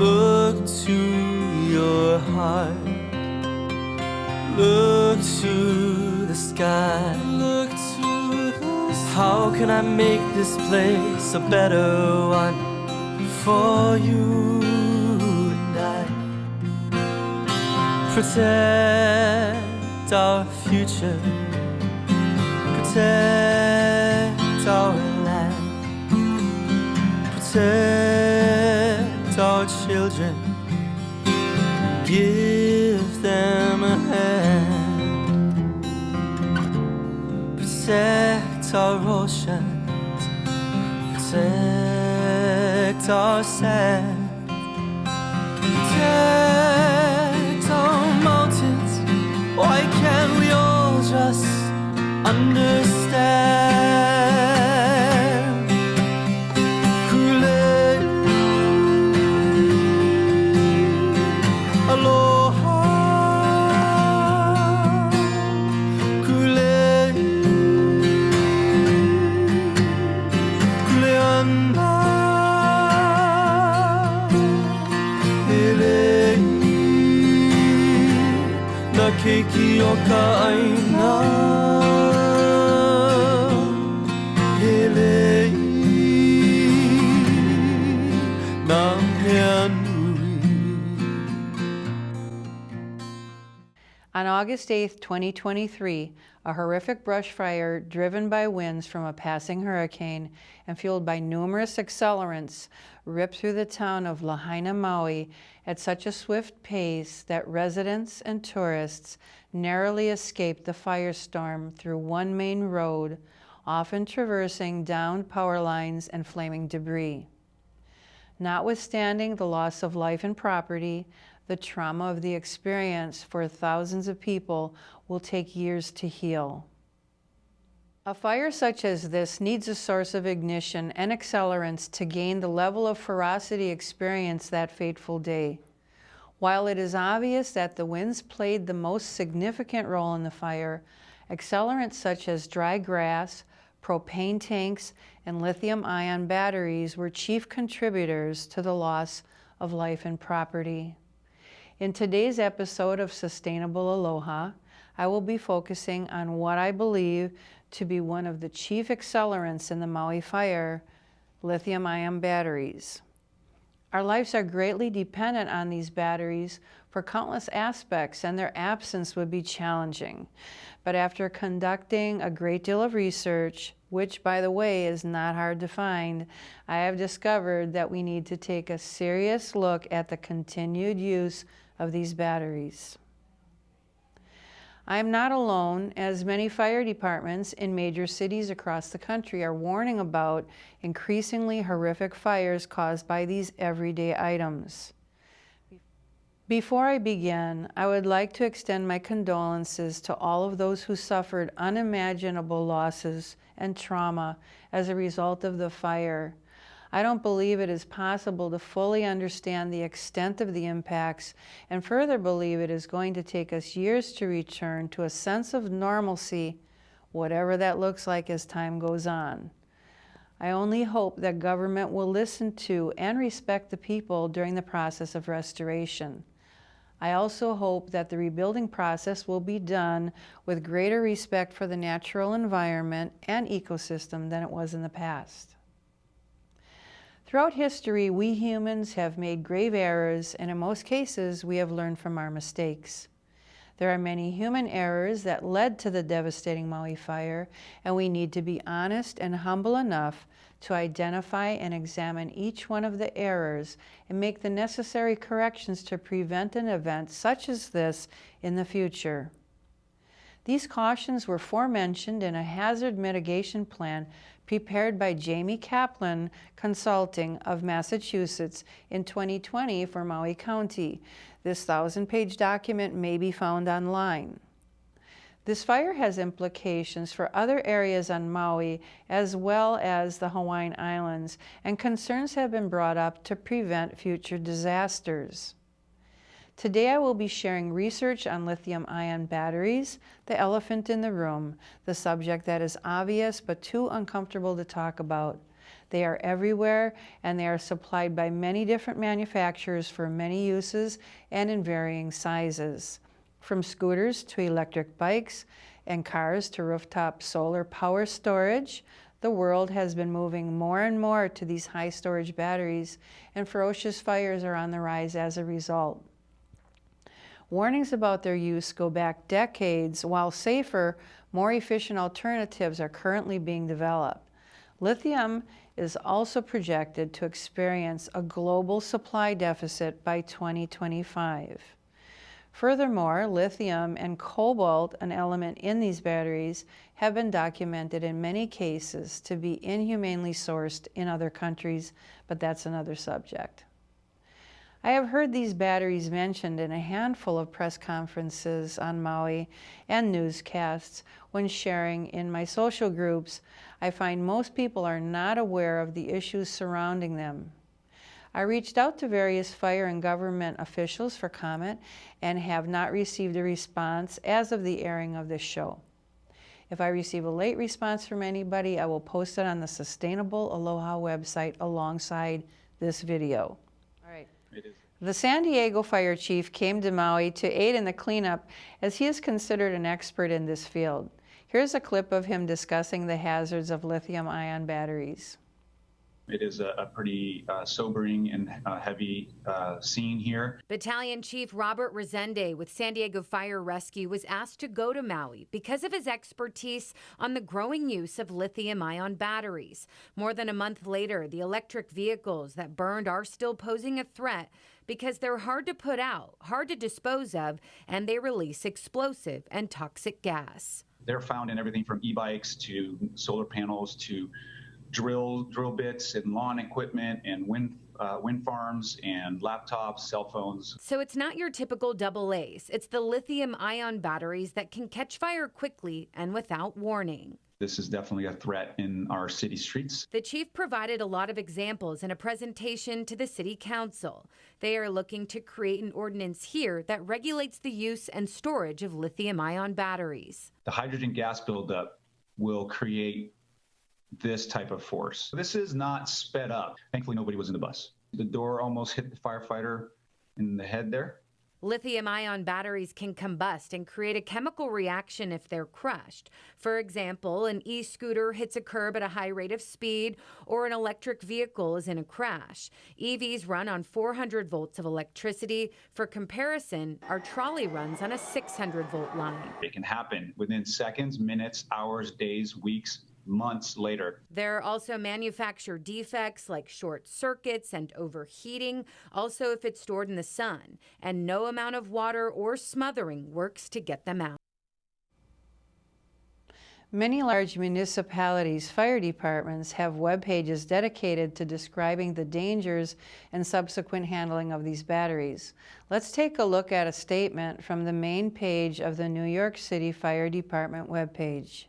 Look to your heart. Look to the sky. Look to the sky. How can I make this place a better one for you and I? Protect our future. Protect our land. Protect our children. Give them a hand. Protect our oceans. Protect our sand. Protect our mountains. Why can't we all just understand? Kule, aloha. Kule, kuleana. Hele, na keiki o ka aina. On August 8, 2023, a horrific brush fire driven by winds from a passing hurricane and fueled by numerous accelerants ripped through the town of Lahaina Maui at such a swift pace that residents and tourists narrowly escaped the firestorm through one main road, often traversing downed power lines and flaming debris. Notwithstanding the loss of life and property, the trauma of the experience for thousands of people will take years to heal. A fire such as this needs a source of ignition and accelerants to gain the level of ferocity experienced that fateful day. While it is obvious that the winds played the most significant role in the fire, accelerants such as dry grass, propane tanks, and lithium-ion batteries were chief contributors to the loss of life and property. In today's episode of Sustainable Aloha, I will be focusing on what I believe to be one of the chief accelerants in the Maui fire, lithium-ion batteries. Our lives are greatly dependent on these batteries for countless aspects, and their absence would be challenging. But after conducting a great deal of research, which, by the way, is not hard to find, I have discovered that we need to take a serious look at the continued use of these batteries. I am not alone, as many fire departments in major cities across the country are warning about increasingly horrific fires caused by these everyday items. Before I begin, I would like to extend my condolences to all of those who suffered unimaginable losses and trauma as a result of the fire. I don't believe it is possible to fully understand the extent of the impacts, and further believe it is going to take us years to return to a sense of normalcy, whatever that looks like as time goes on. I only hope that government will listen to and respect the people during the process of restoration. I also hope that the rebuilding process will be done with greater respect for the natural environment and ecosystem than it was in the past. Throughout history, we humans have made grave errors, and in most cases, we have learned from our mistakes. There are many human errors that led to the devastating Maui fire, and we need to be honest and humble enough to identify and examine each one of the errors and make the necessary corrections to prevent an event such as this in the future. These cautions were forementioned in a hazard mitigation plan prepared by Jamie Kaplan Consulting of Massachusetts in 2020 for Maui County. This 1,000-page document may be found online. This fire has implications for other areas on Maui as well as the Hawaiian Islands, and concerns have been brought up to prevent future disasters. Today I will be sharing research on lithium-ion batteries, the elephant in the room, the subject that is obvious but too uncomfortable to talk about. They are everywhere, and they are supplied by many different manufacturers for many uses and in varying sizes. From scooters to electric bikes and cars to rooftop solar power storage, the world has been moving more and more to these high storage batteries, and ferocious fires are on the rise as a result. Warnings about their use go back decades, while safer, more efficient alternatives are currently being developed. Lithium is also projected to experience a global supply deficit by 2025. Furthermore, lithium and cobalt, an element in these batteries, have been documented in many cases to be inhumanely sourced in other countries, but that's another subject. I have heard these batteries mentioned in a handful of press conferences on Maui and newscasts when sharing in my social groups. I find most people are not aware of the issues surrounding them. I reached out to various fire and government officials for comment and have not received a response as of the airing of this show. If I receive a late response from anybody, I will post it on the Sustainable Aloha website alongside this video. All right. The San Diego fire chief came to Maui to aid in the cleanup as he is considered an expert in this field. Here's a clip of him discussing the hazards of lithium-ion batteries. It is a pretty sobering and heavy scene here. Battalion Chief Robert Resende with San Diego Fire Rescue was asked to go to Maui because of his expertise on the growing use of lithium-ion batteries. More than a month later, the electric vehicles that burned are still posing a threat because they're hard to put out, hard to dispose of, and they release explosive and toxic gas. They're found in everything from e-bikes to solar panels to drill bits and lawn equipment and wind farms and laptops, cell phones. So it's not your typical double A's. It's the lithium-ion batteries that can catch fire quickly and without warning. This is definitely a threat in our city streets. The chief provided a lot of examples in a presentation to the city council. They are looking to create an ordinance here that regulates the use and storage of lithium-ion batteries. The hydrogen gas buildup will create this type of force. This is not sped up. Thankfully, nobody was in the bus. The door almost hit the firefighter in the head there. Lithium-ion batteries can combust and create a chemical reaction if they're crushed. For example, an e-scooter hits a curb at a high rate of speed, or an electric vehicle is in a crash. EVs run on 400 volts of electricity. For comparison, our trolley runs on a 600-volt line. It can happen within seconds, minutes, hours, days, weeks, months later. There are also manufacturer defects like short circuits and overheating, also if it's stored in the sun, and no amount of water or smothering works to get them out. Many large municipalities' fire departments have web pages dedicated to describing the dangers and subsequent handling of these batteries. Let's take a look at a statement from the main page of the New York City Fire Department webpage.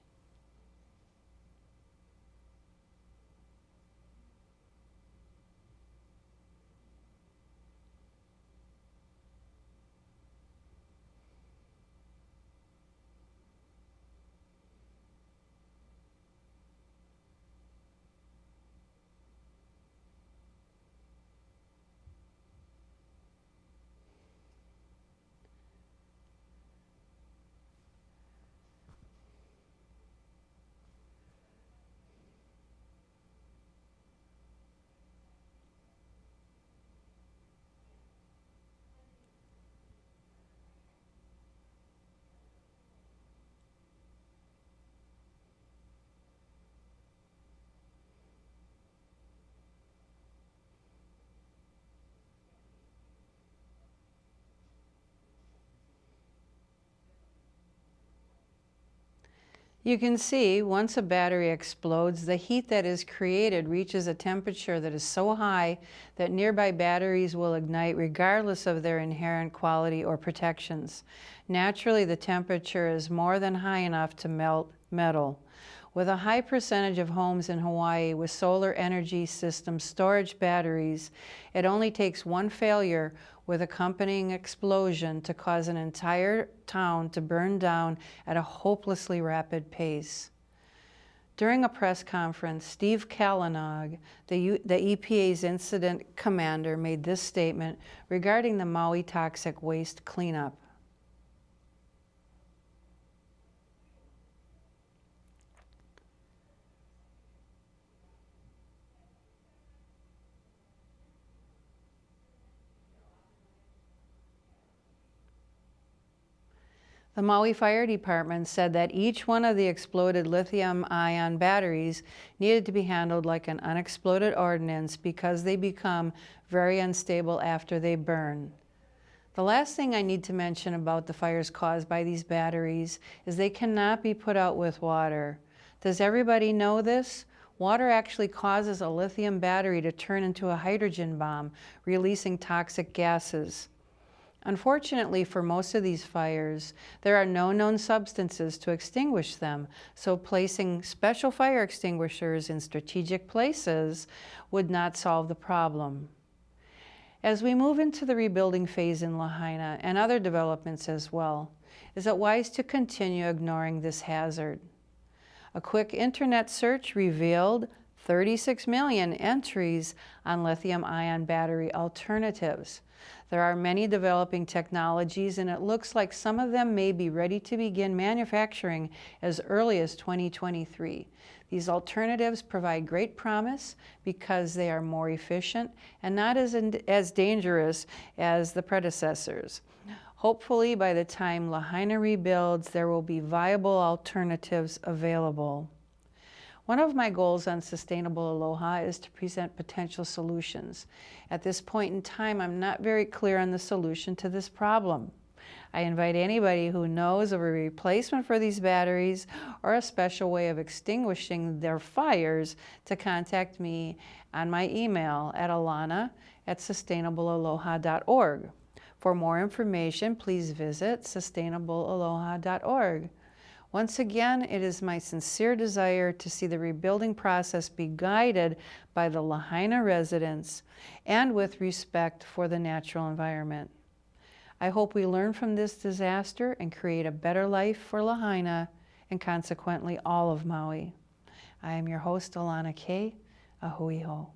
You can see once a battery explodes, the heat that is created reaches a temperature that is so high that nearby batteries will ignite regardless of their inherent quality or protections. Naturally, the temperature is more than high enough to melt metal. With a high percentage of homes in Hawaii with solar energy system storage batteries, it only takes one failure with accompanying explosion to cause an entire town to burn down at a hopelessly rapid pace. During a press conference, Steve Kalanog, the EPA's incident commander, made this statement regarding the Maui toxic waste cleanup. The Maui Fire Department said that each one of the exploded lithium-ion batteries needed to be handled like an unexploded ordnance because they become very unstable after they burn. The last thing I need to mention about the fires caused by these batteries is they cannot be put out with water. Does everybody know this? Water actually causes a lithium battery to turn into a hydrogen bomb, releasing toxic gases. Unfortunately, for most of these fires, there are no known substances to extinguish them, so placing special fire extinguishers in strategic places would not solve the problem. As we move into the rebuilding phase in Lahaina and other developments as well, is it wise to continue ignoring this hazard? A quick internet search revealed 36 million entries on lithium-ion battery alternatives. There are many developing technologies, and it looks like some of them may be ready to begin manufacturing as early as 2023. These alternatives provide great promise because they are more efficient and not as dangerous as the predecessors. Hopefully, by the time Lahaina rebuilds, there will be viable alternatives available. One of my goals on Sustainable Aloha is to present potential solutions. At this point in time, I'm not very clear on the solution to this problem. I invite anybody who knows of a replacement for these batteries or a special way of extinguishing their fires to contact me on my email at alana@sustainablealoha.org. For more information, please visit sustainablealoha.org. Once again, it is my sincere desire to see the rebuilding process be guided by the Lahaina residents and with respect for the natural environment. I hope we learn from this disaster and create a better life for Lahaina and consequently all of Maui. I am your host, Alana K. Ahui ho.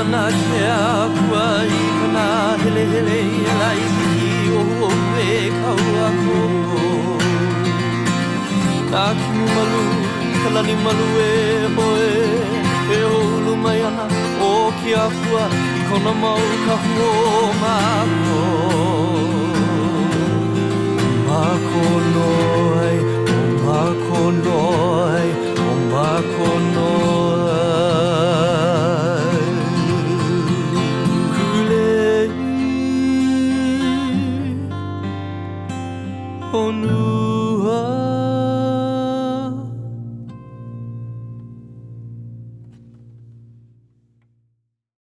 Na kia kua I kana hele hele la I hiki o e kaua koko. Na kimu malu I ka lani malu e hoe e holu mai ana o kia kua I kona mau ka huo mako. Mako no ai